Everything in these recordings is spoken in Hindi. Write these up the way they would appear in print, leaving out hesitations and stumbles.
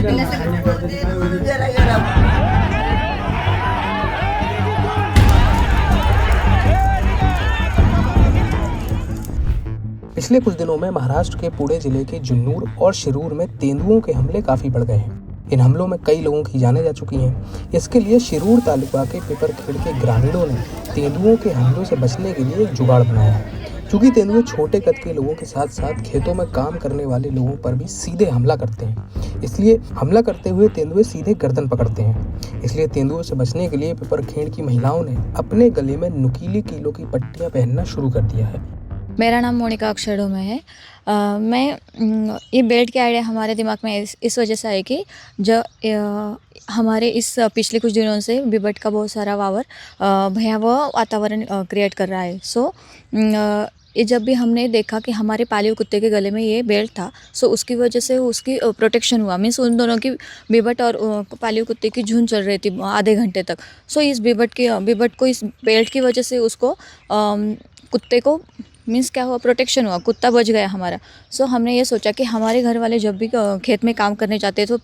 पिछले कुछ दिनों में महाराष्ट्र के पुणे जिले के जुन्नूर और शिरूर में तेंदुओं के हमले काफी बढ़ गए हैं। इन हमलों में कई लोगों की जानें जा चुकी हैं। इसके लिए शिरूर तालुका के पिपरखेड़ के ग्रामीणों ने तेंदुओं के हमलों से बचने के लिए एक जुगाड़ बनाया है। क्योंकि तेंदुए छोटे कद के लोगों के साथ साथ खेतों में काम करने वाले लोगों पर भी सीधे हमला करते हैं, इसलिए हमला करते हुए तेंदुए सीधे गर्दन पकड़ते हैं। इसलिए तेंदुओं से बचने के लिए पिपरखेड़ की महिलाओं ने अपने गले में नुकीली कीलों की पट्टियां पहनना शुरू कर दिया है। मेरा नाम मोनिका अक्षरों में है। ये बेल्ट की आइडिया हमारे दिमाग में इस वजह से आई कि जो हमारे इस पिछले कुछ दिनों से बिबट का बहुत सारा भयावह वातावरण क्रिएट कर रहा है। ये जब भी हमने देखा कि हमारे पाले हुए कुत्ते के गले में ये बेल्ट था, उसकी वजह से उसकी प्रोटेक्शन हुआ। मीन्स उन दोनों की बिबट और पाले हुए कुत्ते की झुंड चल रही थी आधे घंटे तक। इस बिबट को इस बेल्ट की वजह से उसको कुत्ते को मीन्स क्या हुआ, प्रोटेक्शन हुआ, कुत्ता बच गया हमारा। हमने ये सोचा कि हमारे घर वाले जब भी खेत में काम करने जाते हैं तो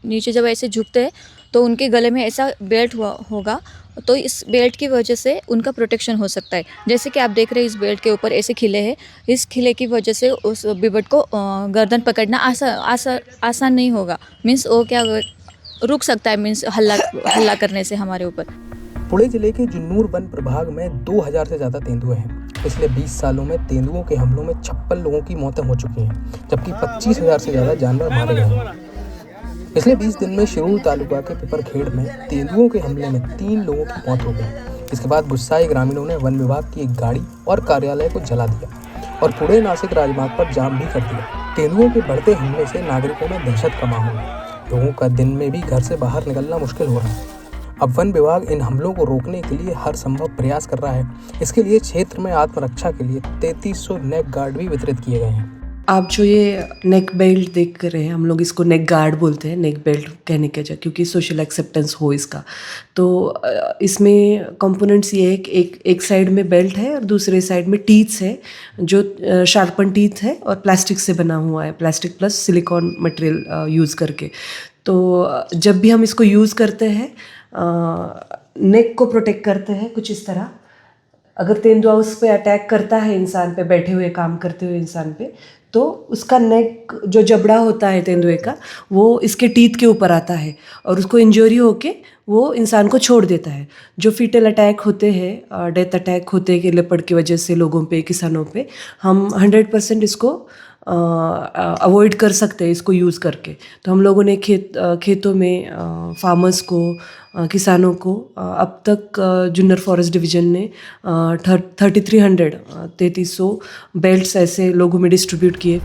नीचे जब ऐसे झुकते हैं तो उनके गले में ऐसा बेल्ट होगा, तो इस बेल्ट की वजह से उनका प्रोटेक्शन हो सकता है। जैसे कि आप देख रहे हैं इस बेल्ट के ऊपर ऐसे खिले हैं, इस खिले की वजह से उस बिबट को गर्दन पकड़ना आसान नहीं होगा। मीन्स वो क्या रुक सकता है, मीन्स हल्ला करने से हमारे ऊपर। पुणे जिले के जुन्नूर वन प्रभाग में 2000 से ज़्यादा तेंदुए हैं। पिछले 20 सालों में तेंदुओं के हमलों में 56 लोगों की मौतें हो चुकी हैं, जबकि 25,000 से ज़्यादा जानवर मारे गए हैं। पिछले 20 दिन में शिरूर तालुका के पिपरखेड़ में तेंदुओं के हमले में 3 लोगों की मौत हो गई। इसके बाद गुस्साए ग्रामीणों ने वन विभाग की एक गाड़ी और कार्यालय को जला दिया और पुणे नासिक राजमार्ग पर जाम भी कर दिया। तेंदुओं के बढ़ते हमले से नागरिकों में दहशत का माहौल है। लोगों का दिन में भी घर से बाहर निकलना मुश्किल हो रहा है। अब वन विभाग इन हमलों को रोकने के लिए हर संभव प्रयास कर रहा है। इसके लिए क्षेत्र में आत्मरक्षा के लिए 3300 नेक गार्ड भी वितरित किए गए हैं। आप जो ये नेक बेल्ट देख रहे हैं, हम लोग इसको नेक गार्ड बोलते हैं, नेक बेल्ट कहने के वजह, क्योंकि सोशल एक्सेप्टेंस हो इसका। तो इसमें कंपोनेंट्स ये है कि एक साइड में बेल्ट है और दूसरे साइड में टीथ्स है, जो शार्पन टीथ है और प्लास्टिक से बना हुआ है, plastic plus silicon material use करके। तो जब भी हम इसको यूज़ करते हैं, नेक को प्रोटेक्ट करते हैं कुछ इस तरह। अगर तेंदुआ उस पे अटैक करता है इंसान पे, बैठे हुए काम करते हुए इंसान पे, तो उसका नेक जो जबड़ा होता है तेंदुए का, वो इसके टीथ के ऊपर आता है और उसको इंजरी होके वो इंसान को छोड़ देता है। जो फीटल अटैक होते हैं, डेथ अटैक होते हैं लेपर्ड की वजह से लोगों पे, किसानों पे, हम 100% इसको अवॉइड कर सकते हैं इसको यूज़ करके। तो हम लोगों ने खेतों में फार्मर्स को, किसानों को अब तक जुन्नर फॉरेस्ट डिवीज़न ने 3300 बेल्ट्स ऐसे लोगों में डिस्ट्रीब्यूट किए।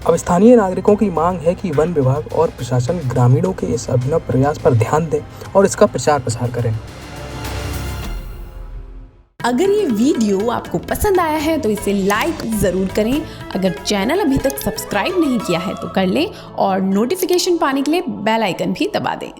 अब स्थानीय नागरिकों की मांग है कि वन विभाग और प्रशासन ग्रामीणों के इस अभिनव प्रयास पर ध्यान दें और इसका प्रचार प्रसार करें। अगर ये वीडियो आपको पसंद आया है तो इसे लाइक ज़रूर करें। अगर चैनल अभी तक सब्सक्राइब नहीं किया है तो कर लें और नोटिफिकेशन पाने के लिए बेल आइकन भी दबा दें।